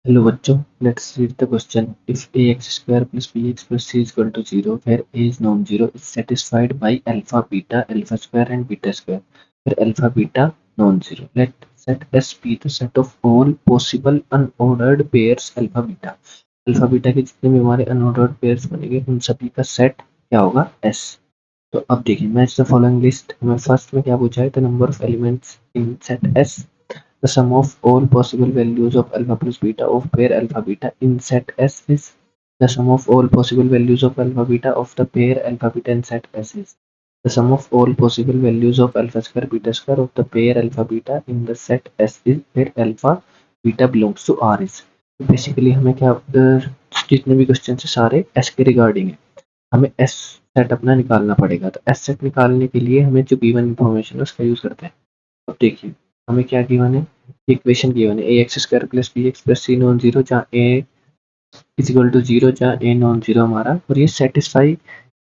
Hello बच्चों, let's read the question. If ax square plus bx plus c is equal to 0, where a is non-zero, is satisfied by alpha, beta, alpha square and beta square, where alpha, beta non-zero. Let set S be the set of all possible unordered pairs alpha, beta. Alpha beta के जितने भी हमारे unordered pairs बनेंगे उन सभी का set क्या होगा S। तो अब देखिए मैच द फॉलोइंग लिस्ट। हमें फर्स्ट में क्या पूछा है, the number of elements in set S, the sum of all possible values of alpha plus beta of pair alpha beta in set S is the sum of all possible values of alpha beta of the pair alpha beta in set S is the sum of all possible values of alpha square beta square of the pair alpha beta in the set S is where alpha beta belongs to R is। तो basically हमें क्या जितने भी question है सारे S के regarding है। हमें S सेट अपना निकालना पड़ेगा। तो S सेट निकालने के लिए हमें जो गिवन इन्फॉर्मेशन है उसका यूज करते हैं। अब देखिए हमें क्या गिवन है, इक्वेशन गिवन है A X square plus B X plus C non zero, जहाँ A is equal to zero, जहाँ ए नॉन जीरो हमारा, और ये सेटिस्फाई,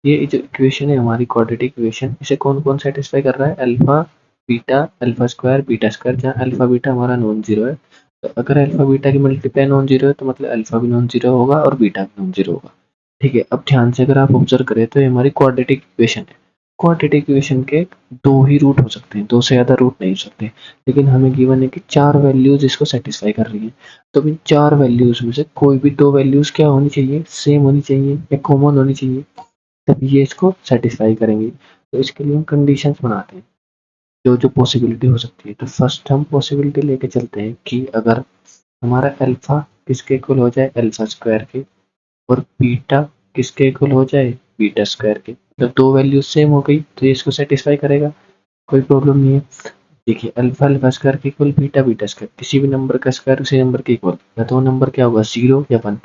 ये जो इक्वेशन है हमारी क्वाड्रेटिक इक्वेशन, इसे कौन कौन सेटिस्फाई कर रहा है, alpha beta alpha square beta square, जहाँ अल्फा बीटा हमारा नॉन जीरो है। तो अगर अल्फा बीटा की मल्टीप्लाई नॉन जीरो है तो मतलब अल्फा भी नॉन जीरो होगा और बीटा भी नॉन जीरो होगा। ठीक है, अब ध्यान से अगर आप ऑब्जर्व करें तो ये हमारी क्वाड्रेटिक इक्वेशन है। क्वाड्रेटिक इक्वेशन के दो ही रूट हो सकते हैं, दो से ज़्यादा रूट नहीं हो सकते, लेकिन हमें गिवन है कि चार वैल्यूज इसको सेटिस्फाई कर रही हैं। तो इन चार वैल्यूज में से कोई भी दो वैल्यूज क्या होनी चाहिए, सेम होनी चाहिए या कॉमन होनी चाहिए, तब ये इसको सेटिस्फाई करेंगे। तो इसके लिए हम कंडीशंस बनाते हैं जो जो पॉसिबिलिटी हो सकती है। तो फर्स्ट हम पॉसिबिलिटी लेके चलते हैं कि अगर हमारा अल्फा किसके इक्वल हो जाए, अल्फा स्क्वायर के, और बीटा किसके इक्वल हो जाए, बीटा स्क्वायर के। जब दो वैल्यूज सेम हो गई तो ये इसको सेटिस्फाई करेगा, कोई प्रॉब्लम नहीं है। देखिए अल्फा अल्फा स्क्वायर के इक्वल बीटा बीटा स्क्वायर, किसी भी नंबर का स्क्वायर उसी नंबर के इक्वल, या तो नंबर क्या होगा, जीरो या वन।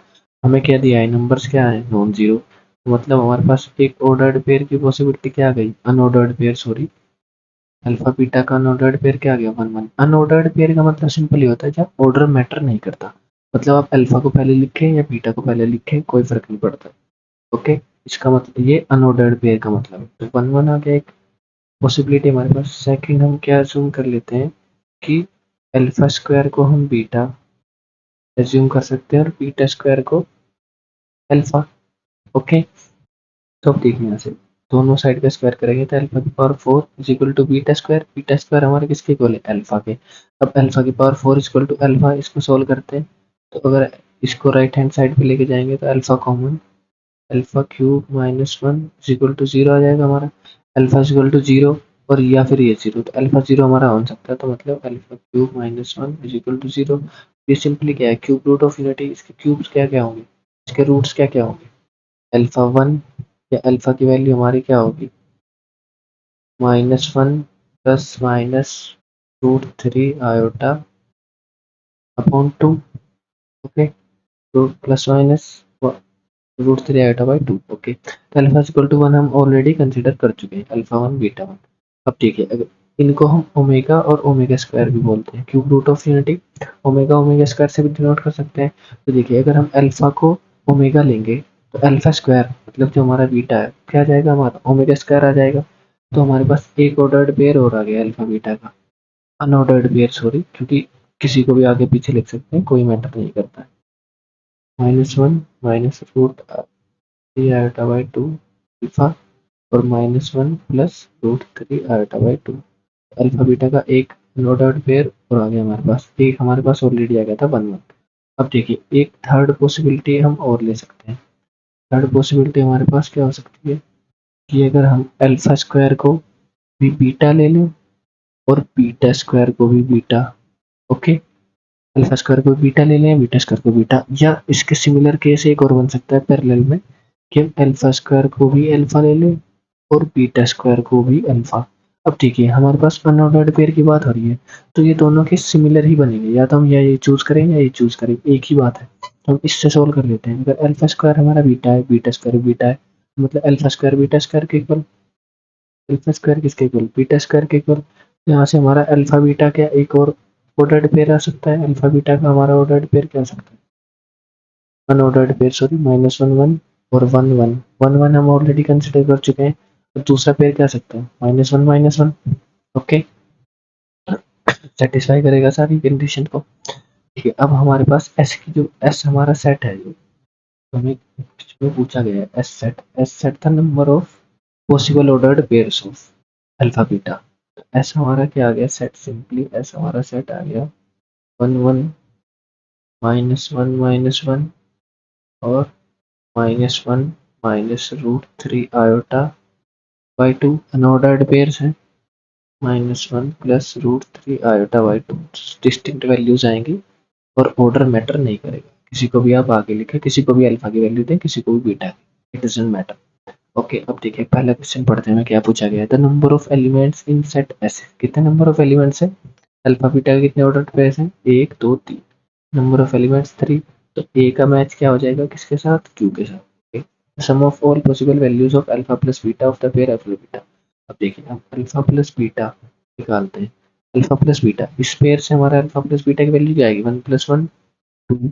हमें क्या दिया है, नंबर्स क्या है, नॉन जीरो। मतलब हमारे पास एक ऑर्डर्ड पेयर की पॉसिबिलिटी क्या आ गई, unordered pair, sorry, alpha beta का अनऑर्डर्ड पेयर क्या आ गया, वन वन। अनऑर्डर्ड पेयर का मतलब सिंपल ही होता है जब ऑर्डर मैटर नहीं करता, मतलब आप अल्फा को पहले लिखें या बीटा को पहले लिखें कोई फर्क नहीं पड़ता। ओके, इसका मतलब ये अनऑर्डर्ड पेयर का मतलब है। तो वन वन आ गया एक पॉसिबिलिटी हमारे पास। सेकंड हम क्या अज्यूम कर लेते हैं कि अल्फा स्क्वायर को हम बीटा अज्यूम कर सकते हैं और बीटा स्क्वायर को अल्फा। ओके, तो अब देखिए यहाँ से दोनों साइड का स्क्वायर करेंगे तो अल्फा की power four is equal to beta square हमारे किसके इक्वल है, अल्फा के। अब अल्फा की power four is equal to alpha, इसको सोल्व करते हैं। तो अगर इसको राइट हैंड साइड पे लेके जाएंगे तो alpha common, alpha cube minus one is equal to zero आ जाएगा हमारा। Alpha is equal to zero और या फिर ये जीरो, तो अल्फा जीरो हमारा हो सकता है, तो मतलब alpha cube minus one is equal to zero. ये सिंपली क्या है, क्यूब रूट ऑफ यूनिटी, इसके क्यूब्स क्या क्या होंगे, इसके रूट्स क्या क्या होंगे, अल्फा वन, या अल्फा की वैल्यू हमारी क्या होगी, minus one plus minus root three iota upon two. Okay, root plus minus root three iota by two. Okay, तो अल्फा इक्वल टू वन हम ऑलरेडी कंसिडर कर चुके हैं, अल्फा वन बीटा वन। अब ठीक है, अगर इनको हम ओमेगा और ओमेगा स्क्वायर भी बोलते हैं, cube root of unity, omega omega square से भी डिनोट कर सकते हैं। तो देखिए अगर हम अल्फा को ओमेगा लेंगे तो अल्फा स्क्वायर मतलब जो हमारा बीटा है क्या आ जाएगा, हमारा ओमेगा स्क्वायर आ जाएगा। तो हमारे पास एक ऑर्डर्ड पेयर और आ गया अल्फा बीटा का, अनऑर्डर्ड पेयर सॉरी, क्योंकि किसी को भी आगे पीछे लिख सकते हैं, कोई मैटर नहीं करता है। Minus one minus root three iota by two alpha, और minus one plus root three iota by two. Alpha beta का एक अनऑर्डर्ड पेयर और आ गया हमारे पास, एक हमारे पास ऑलरेडी आ गया था वन वन। अब देखिए एक थर्ड पॉसिबिलिटी हम और ले सकते हैं। थर्ड पॉसिबिलिटी हमारे पास क्या हो सकती है कि अगर हम अल्फा स्क्वायर को भी बीटा ले लें और बीटा स्क्वायर को भी बीटा। ओके, अल्फा स्क्वायर को बीटा ले लें, बीटा स्क्वायर को बीटा, या इसके सिमिलर केस एक और बन सकता है पैरेलल में कि हम अल्फा स्क्वायर को भी अल्फा ले लें और बीटा स्क्वायर को भी अल्फा। अब ठीक है, हमारे पास अनऑर्डर्ड पेयर की बात हो रही है तो ये दोनों के सिमिलर ही बनेंगे, या तो हम या ये चूज करें या ये चूज करें, एक ही बात है। तो हम इससे सोल्व कर लेते हैं। अगर अल्फा स्क्वायर हमारा बीटा है, बीटा स्क्वायर बीटा है, तो मतलब अल्फा स्क्वायर बीटा स्क्वायर के इक्वल, अल्फा स्क्वायर किसके इक्वल, बीटा स्क्वायर के इक्वल। यहाँ से हमारा अल्फा बीटा क्या एक और ऑर्डर्ड पेयर आ सकता है, अल्फा बीटा का हमारा ऑर्डर्ड पेयर क्या आ सकता है, unordered pair sorry, minus one one और वन वन। वन वन हम ऑलरेडी कंसिडर कर चुके हैं, तो दूसरा पेयर क्या आ सकता है, minus one minus one. Okay, satisfy करेगा सारी कंडीशन को। ठीक है, अब हमारे पास एस की जो एस हमारा सेट है, जो हमें इसमें पूछा गया है, एस सेट था number of possible ordered pairs of alpha beta. S हमारा क्या आ गया सेट, सिंपली एस हमारा सेट आ गया 1 1 -1 और -1 -√3 बाई 2 अनऑर्डर्ड पेयर्स है, -1 +√3 डिस्टिंक्ट वैल्यूज आएंगी और ऑर्डर मैटर नहीं करेगा। किसी को भी आप आगे लिखे, किसी को भी अल्फा की वैल्यू दें, किसी को भी बीटा की, इट डजंट मैटर। ओके, अब देखिए पहला क्वेश्चन पढ़ते हैं क्या पूछा गया है। The number of elements in set S, कितने नंबर ऑफ एलिमेंट्स है अल्फा बीटा के, कितने ऑर्डर पेयर्स हैं 1 2 3, नंबर ऑफ एलिमेंट्स 3, तो ए का मैच क्या हो जाएगा किसके साथ, क्यू के साथ। Sum of all possible values of alpha plus beta of the pair alpha beta. अब देखिए हम अल्फा प्लस बीटा निकालते हैं, अल्फा प्लस बीटा इस पेयर से हमारा अल्फा प्लस बीटा की वैल्यू क्या आएगी 1 + 1 2,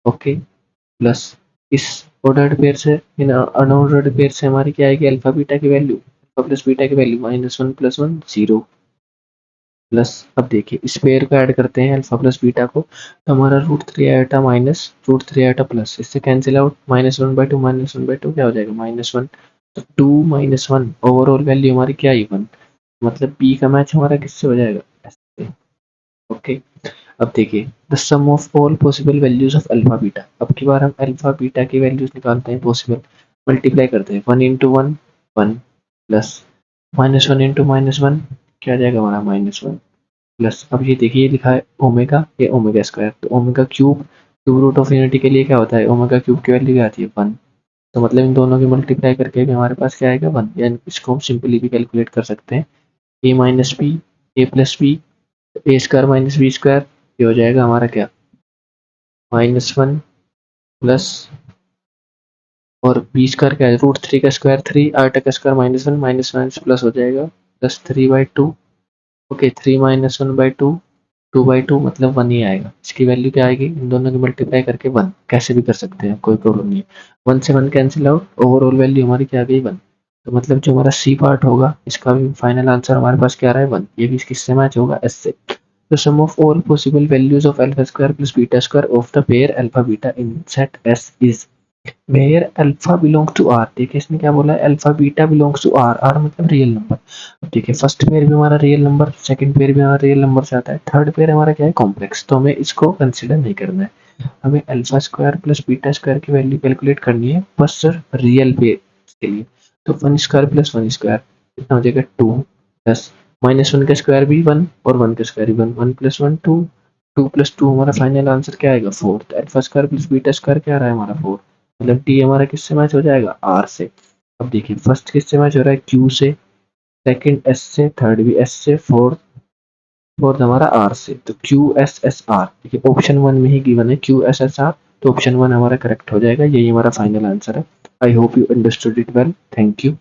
ओके, प्लस इस ऑर्डर्ड पेयर से, इन अनऑर्डर्ड पेयर से हमारी क्या आएगी अल्फा बीटा की वैल्यू, अल्फा प्लस बीटा की वैल्यू -1 + 1 0, प्लस अब देखिए इस पेयर को ऐड करते हैं अल्फा प्लस बीटा को, तो हमारा √3 आएगा माइनस √3 आएगा प्लस, इससे कैंसिल आउट, -1/2 क्या हो जाएगा -1, तो 2 - 1 ओवरऑल वैल्यू हमारी क्या आई 1, मतलब बी का मैच हमारा किससे हो जाएगा एस से। ओके, अब देखिए the sum of all possible values of alpha beta, अब की बार हम अल्फा बीटा की वैल्यूज निकालते हैं पॉसिबल, मल्टीप्लाई करते हैं 1 × 1 1 प्लस -1 × -1 क्या आ जाएगा हमारा -1, प्लस अब ये देखिए लिखा है ओमेगा, ये ओमेगा स्क्वायर, तो omega cube cube root of unity के लिए क्या होता है ओमेगा क्यूब की वैल्यू क्या आती है 1, तो मतलब इन दोनों की मल्टीप्लाई करके भी हमारे पास क्या आएगा 1, यानी इसको हम सिंपली भी कैलकुलेट कर सकते हैं ए माइनस बी ए प्लस बी, ए स्क्वायर माइनस बी स्क्वायर, ये हो जाएगा हमारा क्या -1 प्लस और बी स्क्वायर क्या है √3 का स्क्वायर 3, आटा का स्क्वायर -1 माइनस प्लस हो जाएगा प्लस 3/2, ओके 3 - 1/2 2/2 मतलब 1 ही आएगा, इसकी वैल्यू क्या आएगी इन दोनों की मल्टीप्लाई करके 1, कैसे भी कर सकते हैं कोई प्रॉब्लम नहीं है, 1 से 1 कैंसिल आउट, ओवरऑल वैल्यू हमारी क्या आ गई 1, तो मतलब जो हमारा सी पार्ट होगा इसका भी फाइनल आंसर हमारे पास क्या आ रहा है 1, ये भी किससे मैच होगा एस से। The sum of all possible values of alpha square plus beta square of the pair alpha beta in set S is where alpha belongs to R। देखिए इसने क्या बोला है alpha beta belongs to R, R मतलब real number. अब देखिए first pair भी हमारा रियल नंबर, सेकंड पेयर भी हमारा रियल नंबर से आता है, थर्ड पेयर हमारा क्या है कॉम्प्लेक्स, तो हमें इसको कंसिडर नहीं करना है, हमें alpha square plus beta square की वैल्यू कैलकुलेट करनी है बस सिर्फ रियल पेयर के लिए, तो 1 स्क्वायर प्लस 1 स्क्वायर कितना हो जाएगा 2, प्लस -1 का स्क्वायर भी 1 और 1 का स्क्वायर भी 1, 1 + 1 2, 2 + 2 हमारा फाइनल आंसर क्या आएगा 4, तो alpha square plus beta square क्या आ रहा है हमारा 4, मतलब डी हमारा किससे मैच हो जाएगा आर से। अब देखिए फर्स्ट किससे मैच हो रहा है क्यू से, सेकंड एस से, थर्ड भी एस से, फोर्थ फोर्थ हमारा आर से, तो क्यू एस एस आर, देखिए ऑप्शन 1 में ही गिवन है क्यू एस एस आर, तो ऑप्शन 1 हमारा करेक्ट हो जाएगा, यही हमारा फाइनल आंसर है। I hope you understood it well, thank you.